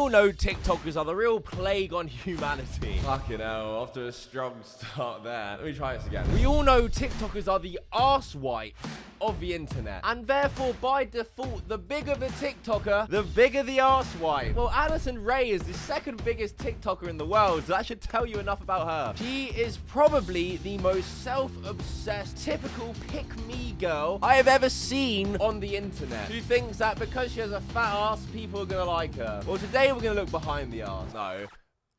all know TikTokers are the real plague on humanity. Fucking hell, off to a strong start there. Let me try this again. We all know TikTokers are the arse wipes of the internet, and therefore by default, the bigger the TikToker, the bigger the arse wipe. Well, Addison Rae is the second biggest TikToker in the world, so that should tell you enough about her. She is probably the most self-obsessed, typical pick-me girl I have ever seen on the internet, who thinks that because she has a fat ass, people are gonna like her. Well, today we're gonna look behind the arse. No,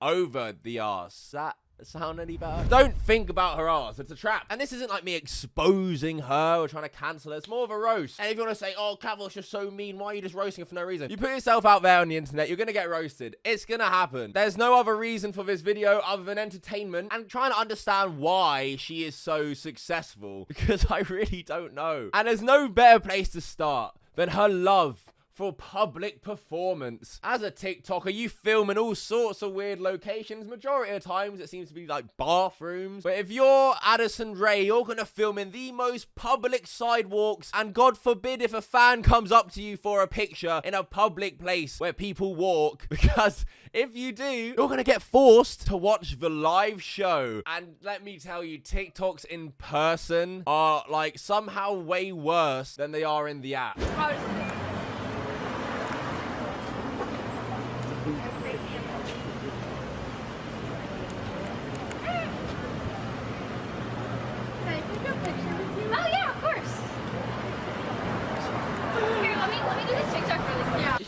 over the arse. That sound any better? Don't think about her ass. It's a trap. And this isn't like me exposing her or trying to cancel her. It's more of a roast. And if you want to say, oh, Cavill's, you're so mean, why are you just roasting her for no reason? You put yourself out there on the internet, you're going to get roasted. It's going to happen. There's no other reason for this video other than entertainment and trying to understand why she is so successful, because I really don't know. And there's no better place to start than her love for public performance. As a TikToker, you film in all sorts of weird locations. Majority of times, it seems to be like bathrooms. But if you're Addison Rae, you're gonna film in the most public sidewalks. And God forbid if a fan comes up to you for a picture in a public place where people walk. Because if you do, you're gonna get forced to watch the live show. And let me tell you, TikToks in person are like somehow way worse than they are in the app.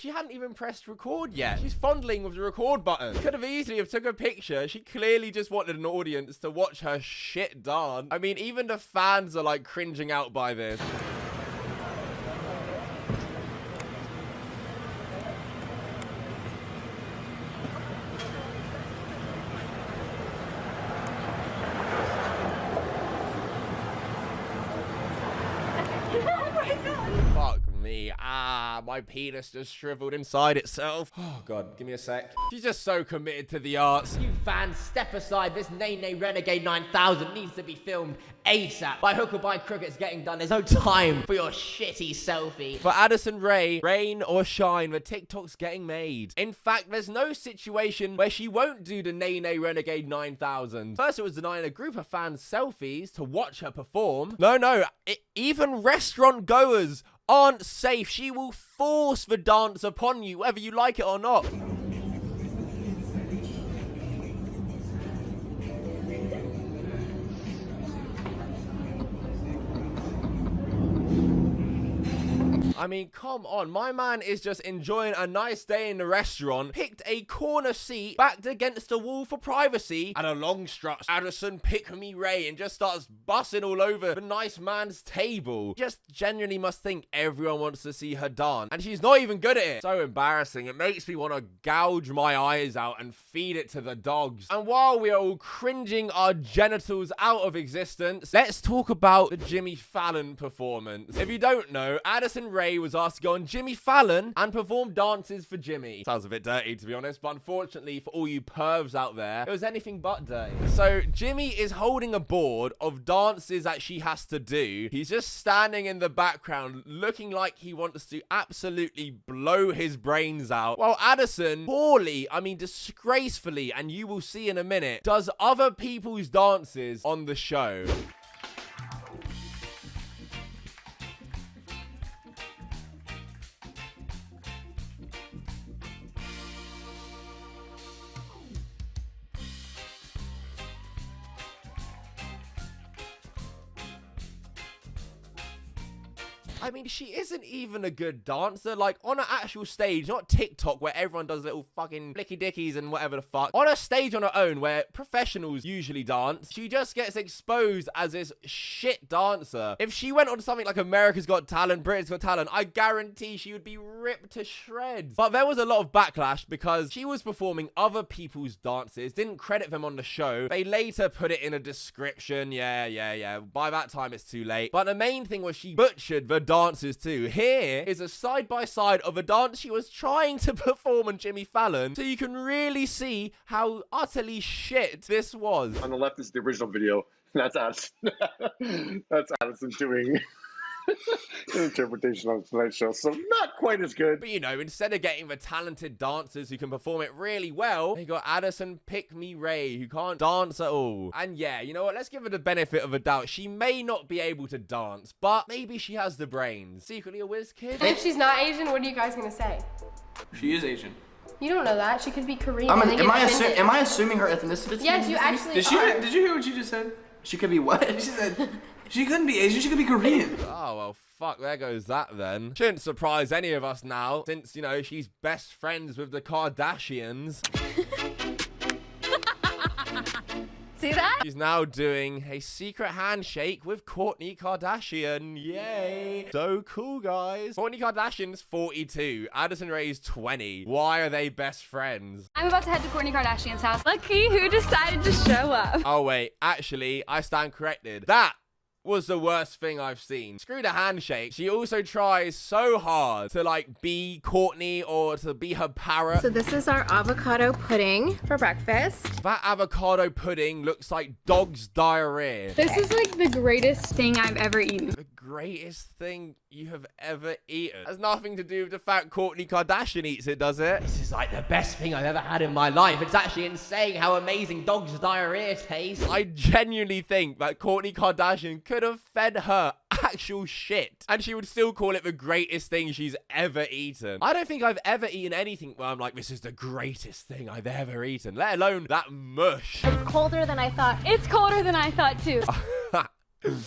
She hadn't even pressed record yet. She's fondling with the record button. Could have easily have took a picture. She clearly just wanted an audience to watch her shit dance. I mean, even the fans are like cringing out by this. Fuck me. My penis just shriveled inside itself. Oh, God. Give me a sec. She's just so committed to the arts. You fans, step aside. This Nene Renegade 9000 needs to be filmed ASAP. By hook or by crook, it's getting done. There's no time for your shitty selfie. For Addison Rae, rain or shine, the TikTok's getting made. In fact, there's no situation where she won't do the Nene Renegade 9000. First, it was denying a group of fans selfies to watch her perform. No, even restaurant goers aren't safe. She will force the dance upon you, whether you like it or not. I mean, come on. My man is just enjoying a nice day in the restaurant, picked a corner seat, backed against the wall for privacy, and along struts Addison Pick-Me Rae and just starts bussing all over the nice man's table. Just genuinely must think everyone wants to see her dance, and she's not even good at it. So embarrassing. It makes me want to gouge my eyes out and feed it to the dogs. And while we are all cringing our genitals out of existence, let's talk about the Jimmy Fallon performance. If you don't know, Addison Rae was asked to go on Jimmy Fallon and perform dances for Jimmy. Sounds a bit dirty, to be honest, but unfortunately for all you pervs out there, it was anything but dirty. So Jimmy is holding a board of dances that she has to do. He's just standing in the background looking like he wants to absolutely blow his brains out, while Addison poorly, I mean disgracefully, and you will see in a minute, does other people's dances on the show. I mean, she isn't even a good dancer. Like, on an actual stage, not TikTok, where everyone does little fucking flicky-dickies and whatever the fuck. On a stage on her own, where professionals usually dance, she just gets exposed as this shit dancer. If she went on something like America's Got Talent, Britain's Got Talent, I guarantee she would be ripped to shreds. But there was a lot of backlash because she was performing other people's dances, didn't credit them on the show. They later put it in a description. Yeah. By that time, it's too late. But the main thing was she butchered the dances too. Here is a side-by-side of a dance she was trying to perform on Jimmy Fallon, so you can really see how utterly shit this was. On the left is the original video. That's Addison. That's Addison doing interpretation on Tonight Show, so not quite as good. But you know, instead of getting the talented dancers who can perform it really well, they got Addison Rae who can't dance at all. And yeah, you know what? Let's give her the benefit of a doubt. She may not be able to dance, but maybe she has the brains. Secretly a whiz kid. If she's not Asian, what are you guys gonna say? She is Asian. You don't know that. She could be Korean. Am I assuming her ethnicity? Yes, you actually Did you hear what she just said? She could be what? She said she couldn't be Asian, she could be Korean. Oh, well, fuck, there goes that then. Shouldn't surprise any of us now, since, you know, she's best friends with the Kardashians. See that? She's now doing a secret handshake with Kourtney Kardashian. Yay. So cool, guys. Kourtney Kardashian's 42. Addison Rae's 20. Why are they best friends? I'm about to head to Kourtney Kardashian's house. Lucky who decided to show up. Oh, wait. Actually, I stand corrected. That was the worst thing I've seen. Screw the handshake. She also tries so hard to like be Kourtney or to be her parrot. So this is our avocado pudding for breakfast. That avocado pudding looks like dog's diarrhea. This is like the greatest Thing I've ever eaten. The greatest thing you have ever eaten. Has nothing to do with the fact Kourtney Kardashian eats it, does it? This is like the best thing I've ever had in my life. It's actually insane how amazing dog's diarrhea tastes. I genuinely think that Kourtney Kardashian could have fed her actual shit and she would still call it the greatest thing she's ever eaten. I don't think I've ever eaten anything where I'm like, this is the greatest thing I've ever eaten, let alone that mush. It's colder than I thought. It's colder than I thought too.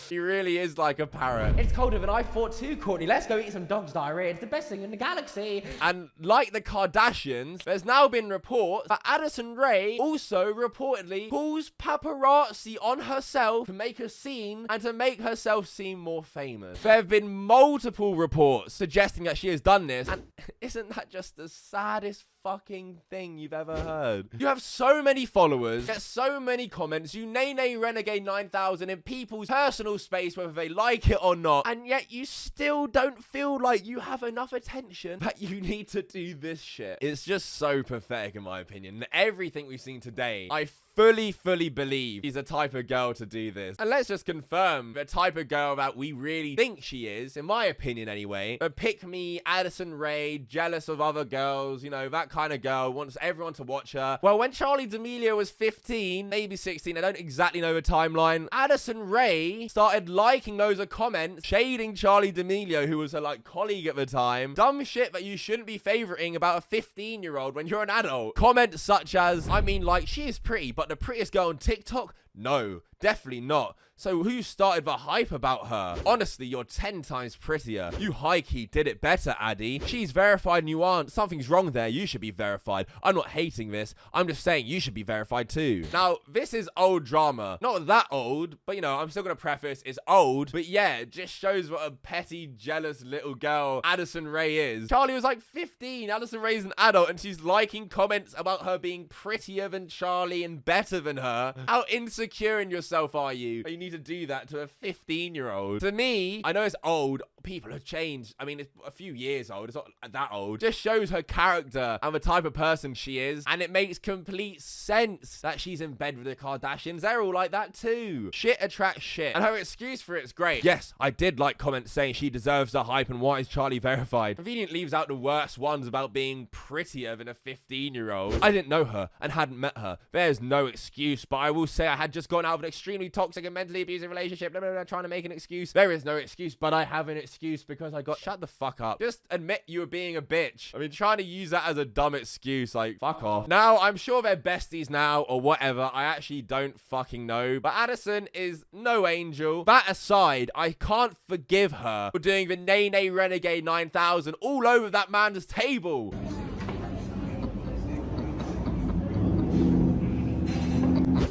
He really is like a parrot. It's colder than I thought too, Kourtney. Let's go eat some dog's diarrhea. It's the best thing in the galaxy. And like the Kardashians, there's now been reports that Addison Rae also reportedly calls paparazzi on herself to make a scene and to make herself seem more famous. There have been multiple reports suggesting that she has done this, and isn't that just the saddest fucking thing you've ever heard? You have so many followers, get so many comments, you nay renegade 9000 in people's personal space, whether they like it or not, and yet you still don't feel like you have enough attention that you need to do this shit. It's just so pathetic in my opinion. Everything we've seen today, I fully believe she's the type of girl to do this. And let's just confirm the type of girl that we really think she is, in my opinion anyway. The pick-me Addison Rae, jealous of other girls, you know, that kind of girl, wants everyone to watch her. Well, when Charli D'Amelio was 15, maybe 16, I don't exactly know the timeline, Addison Rae started liking loads of comments, shading Charli D'Amelio, who was her, like, colleague at the time. Dumb shit that you shouldn't be favoriting about a 15-year-old when you're an adult. Comments such as, I mean, like, she is pretty, but the prettiest girl on TikTok? No, definitely not. So who started the hype about her? Honestly, you're 10 times prettier. You high-key did it better, Addy. She's verified and you aren't. Something's wrong there. You should be verified. I'm not hating this. I'm just saying you should be verified too. Now, this is old drama. Not that old, but you know, I'm still gonna preface it's old. But yeah, it just shows what a petty, jealous little girl Addison Rae is. Charli was like 15. Addison Rae's an adult and she's liking comments about her being prettier than Charli and better than her. How insecure in yourself are you? You need to do that to a 15-year-old. To me, I know it's old. People have changed. I mean, it's a few years old. It's not that old. Just shows her character and the type of person she is. And it makes complete sense that she's in bed with the Kardashians. They're all like that too. Shit attracts shit. And her excuse for it's great. Yes, I did like comments saying she deserves the hype and why is Charli verified. Convenient leaves out the worst ones about being prettier than a 15-year-old. I didn't know her and hadn't met her. There's no excuse, but I will say I had just gone out of an extremely toxic and mentally abusive relationship. Trying to make an excuse. There is no excuse, but I have an excuse because I got... Shut the fuck up. Just admit you were being a bitch. I mean, trying to use that as a dumb excuse, like, fuck off. Now, I'm sure they're besties now or whatever. I actually don't fucking know. But Addison is no angel. That aside, I can't forgive her for doing the Nay Renegade 9000 all over that man's table.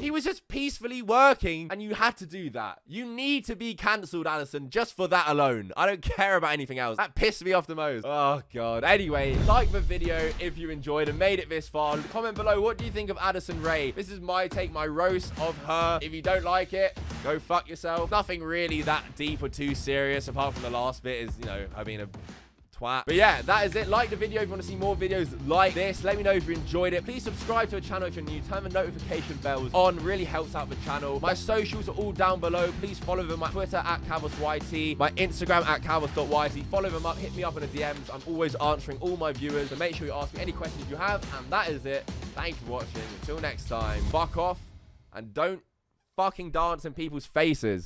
He was just peacefully working and you had to do that. You need to be cancelled, Addison, just for that alone. I don't care about anything else. That pissed me off the most. Oh, God. Anyway, like the video if you enjoyed and made it this far. Comment below, what do you think of Addison Rae? This is my take, my roast of her. If you don't like it, go fuck yourself. Nothing really that deep or too serious apart from the last bit is, you know, her being a twat. But yeah, that is it. Like the video if you want to see more videos like this. Let me know if you enjoyed it. Please subscribe to the channel if you're new. Turn the notification bells on. Really helps out the channel. My socials are all down below. Please follow them. My Twitter at CalvusYT. My Instagram at Calvus.YT. Follow them up. Hit me up in the DMs. I'm always answering all my viewers. So make sure you ask me any questions you have. And that is it. Thank you for watching. Until next time, fuck off and don't fucking dance in people's faces.